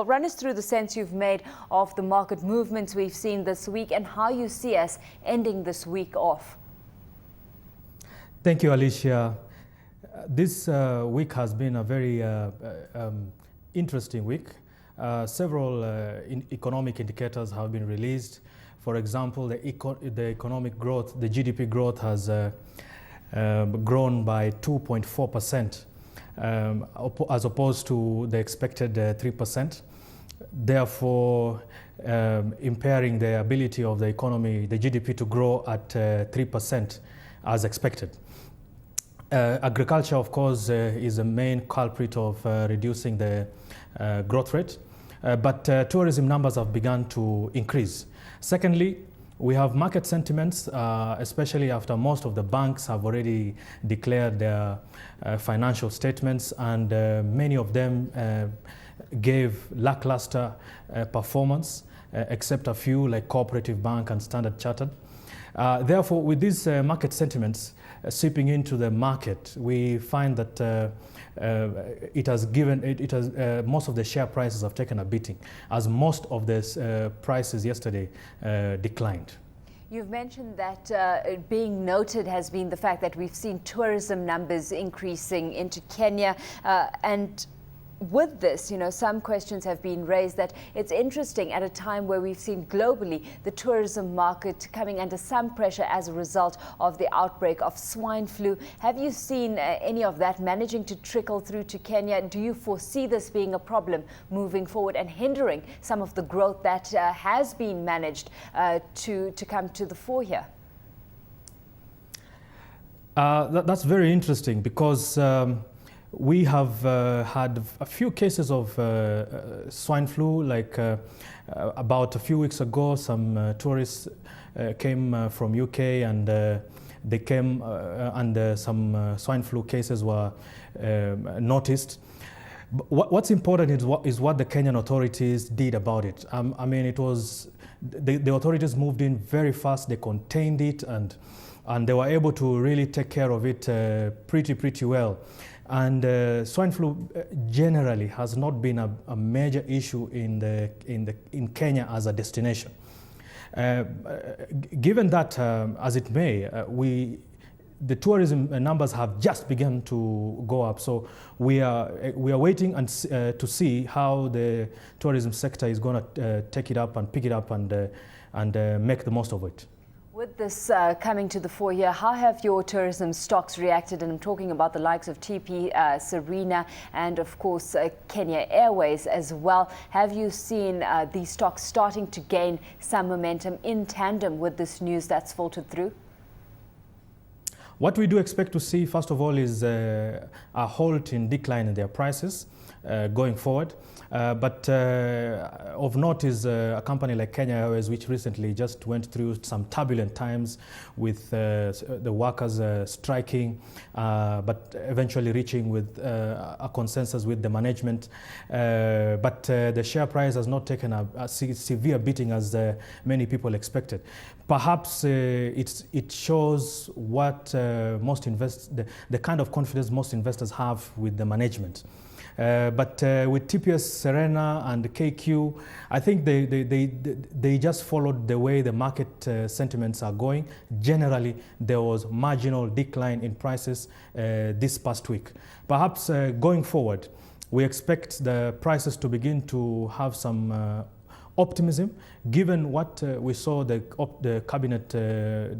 run us through the sense you've made of the market movements we've seen this week and how you see us ending this week off. Thank you, Alishia. This week has been a very interesting week. Several economic indicators have been released. For example, the economic growth, the GDP growth has grown by 2.4%, as opposed to the expected 3%. Therefore, impairing the ability of the economy, the GDP, to grow at 3% as expected. Agriculture, of course, is the main culprit of reducing the growth rate, but tourism numbers have begun to increase. Secondly, we have market sentiments, especially after most of the banks have already declared their financial statements, and many of them gave lackluster performance, except a few like Cooperative Bank and Standard Chartered. Therefore, with these market sentiments seeping into the market, we find that most of the share prices have taken a beating, as most of the prices yesterday declined. You've mentioned that being noted has been the fact that we've seen tourism numbers increasing into Kenya, and with this, some questions have been raised that it's interesting at a time where we've seen globally the tourism market coming under some pressure as a result of the outbreak of swine flu. Have you seen any of that managing to trickle through to Kenya? Do you foresee this being a problem moving forward and hindering some of the growth that has been managed to come to the fore here? That's very interesting, because we have had a few cases of swine flu, like about a few weeks ago. Some tourists came from UK, and they came and some swine flu cases were noticed. But what's important is what the Kenyan authorities did about it. I mean, it was the authorities moved in very fast. They contained it, and they were able to really take care of it pretty well. And swine flu generally has not been a major issue in Kenya as a destination. Given that, as it may, the tourism numbers have just begun to go up. So we are waiting to see how the tourism sector is going to take it up and pick it up and make the most of it. With this coming to the fore here, how have your tourism stocks reacted? And I'm talking about the likes of TP, Serena, and of course Kenya Airways as well. Have you seen these stocks starting to gain some momentum in tandem with this news that's filtered through? What we do expect to see, first of all, is a halt in decline in their prices going forward. But of note is a company like Kenya Airways, which recently just went through some turbulent times with the workers striking, but eventually reaching with a consensus with the management. But the share price has not taken a severe beating as many people expected. Perhaps it shows what the kind of confidence most investors have with the management. But with TPS, Serena, and KQ, I think they just followed the way the market sentiments are going. Generally, there was marginal decline in prices this past week. Perhaps going forward, we expect the prices to begin to have some optimism, given what we saw the cabinet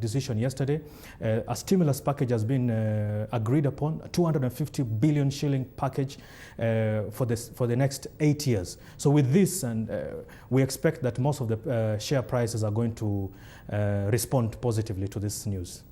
decision yesterday. A stimulus package has been agreed upon, a 250 billion shilling package for the next 8 years. So with this, and we expect that most of the share prices are going to respond positively to this news.